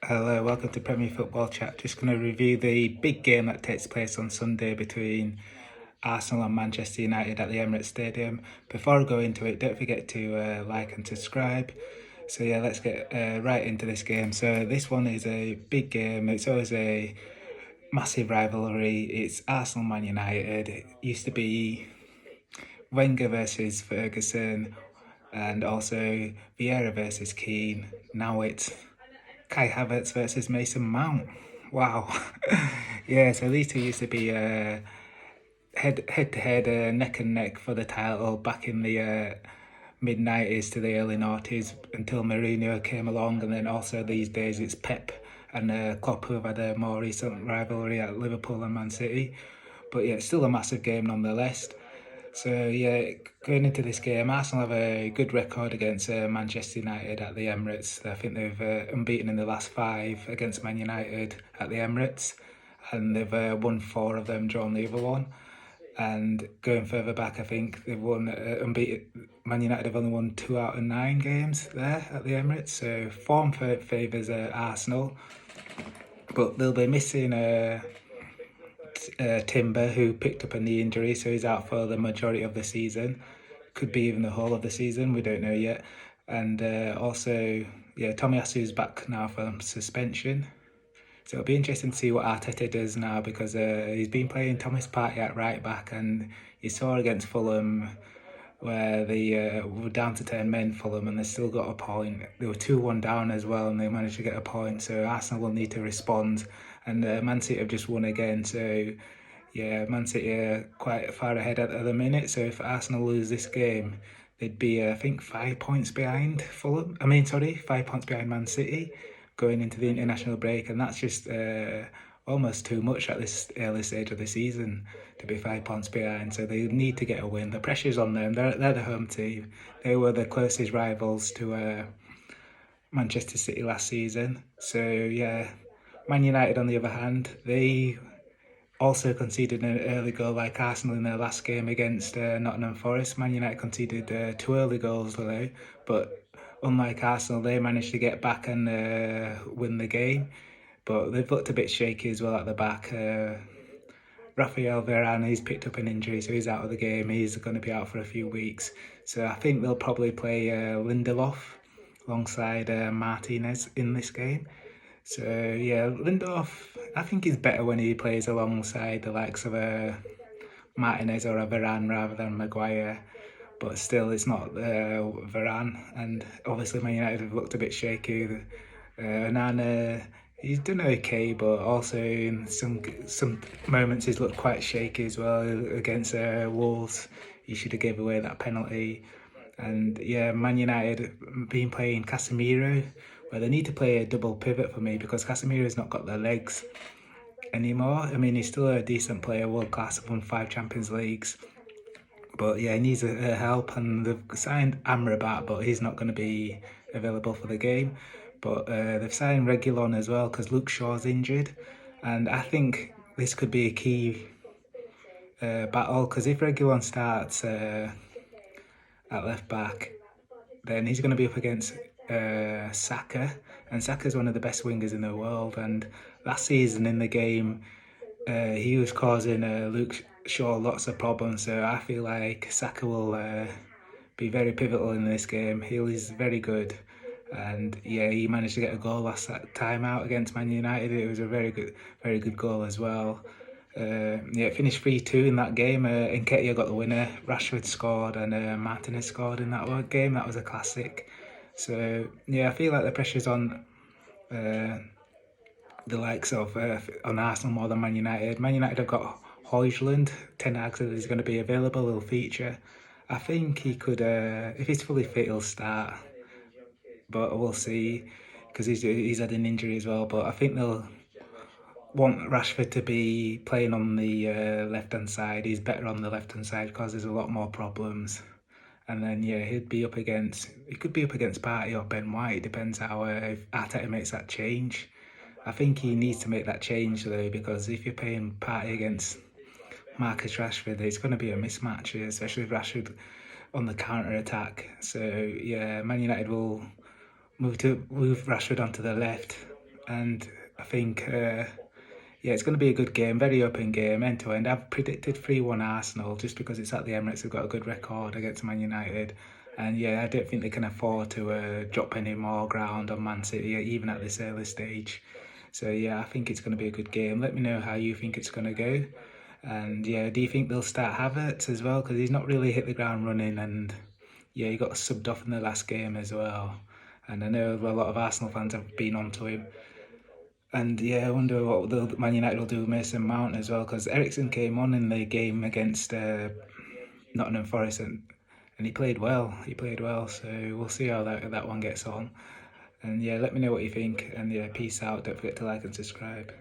Hello, welcome to Premier Football Chat. Just going to review the big game that takes place on Sunday between Arsenal and Manchester United at the Emirates Stadium. Before I go into it, don't forget to like and subscribe. So yeah, let's get right into this game. So this one is a big game. It's always a massive rivalry. It's Arsenal Man United. It used to be Wenger versus Ferguson, and also Vieira versus Keane. Now it's Kai Havertz versus Mason Mount. Wow. Yeah, so these two used to be head to head, neck and neck for the title back in the mid 90s to the early 90s until Mourinho came along, and then also these days it's Pep and Klopp who have had a more recent rivalry at Liverpool and Man City. But yeah, it's still a massive game nonetheless. So yeah, going into this game, Arsenal have a good record against Manchester United at the Emirates. I think they've unbeaten in the last 5 against Man United at the Emirates, and they've won 4 of them, drawn the other one. And going further back, I think they've won unbeaten. Man United have only won 2 out of 9 games there at the Emirates. So form favours Arsenal, but they'll be missing Timber, who picked up a knee injury, so he's out for the majority of the season. Could be even the whole of the season, we don't know yet. And also, yeah, Tomiyasu's back now from suspension. So it'll be interesting to see what Arteta does now, because he's been playing Thomas Partey at right back, and you saw against Fulham where they were down to 10 men, Fulham, and they still got a point. They were 2-1 down as well, and they managed to get a point. So Arsenal will need to respond, and Man City have just won again. So yeah, Man City are quite far ahead at the minute. So if Arsenal lose this game, they'd be, I think, 5 points behind Fulham. 5 points behind Man City going into the international break, and that's just almost too much at this early stage of the season to be 5 points behind. So they need to get a win. The pressure's on them. They're the home team. They were the closest rivals to Manchester City last season. So yeah, Man United on the other hand, they also conceded an early goal like Arsenal in their last game against Nottingham Forest. Man United conceded 2 early goals though, but unlike Arsenal, they managed to get back and win the game. But they've looked a bit shaky as well at the back. Rafael Varane, he's picked up an injury, so he's out of the game. He's going to be out for a few weeks. So I think they'll probably play Lindelof alongside Martinez in this game. So yeah, Lindelof, I think he's better when he plays alongside the likes of a Martinez or a Varane rather than Maguire. But still, it's not Varane. And obviously, Man United have looked a bit shaky. Nana, he's done okay, but also in some moments he's looked quite shaky as well against Wolves. He should have gave away that penalty. And yeah, Man United been playing Casemiro, where they need to play a double pivot for me, because Casemiro's not got the legs anymore. I mean, he's still a decent player, world class, won 5 Champions Leagues. But yeah, he needs help, and they've signed Amrabat, but he's not going to be available for the game. But they've signed Reguilon as well, because Luke Shaw's injured. And I think this could be a key battle, because if Reguilon starts at left back, then he's going to be up against Saka, and Saka's one of the best wingers in the world. And last season in the game, he was causing Luke Shaw lots of problems. So I feel like Saka will be very pivotal in this game. He's very good, and yeah, he managed to get a goal last time out against Man United. It was a very good goal as well. Yeah, it finished 3-2 in that game. Nketiah got the winner, Rashford scored, and Martinez scored in that game. That was a classic. So yeah, I feel like the pressure's on the likes of on Arsenal more than Man United. Man United have got Højlund. Ten Hag said he's going to be available, he'll feature. I think he could, if he's fully fit, he'll start. But we'll see, because he's had an injury as well. But I think they'll want Rashford to be playing on the left-hand side. He's better on the left-hand side because there's a lot more problems. And then yeah, he could be up against Partey or Ben White. It depends how if Arteta makes that change. I think he needs to make that change though, because if you're playing Partey against Marcus Rashford, it's going to be a mismatch, especially with Rashford on the counter attack. So yeah, Man United will move Rashford onto the left and I think it's going to be a good game, very open game, end to end. I've predicted 3-1 Arsenal just because it's at the Emirates. They've got a good record against Man United. And I don't think they can afford to drop any more ground on Man City, even at this early stage. So I think it's going to be a good game. Let me know how you think it's going to go. And do you think they'll start Havertz as well? Because he's not really hit the ground running, and he got subbed off in the last game as well. And I know a lot of Arsenal fans have been onto him. And I wonder what Man United will do with Mason Mount as well, because Eriksen came on in the game against Nottingham Forest, and he played well. So we'll see how that one gets on. And let me know what you think. And peace out. Don't forget to like and subscribe.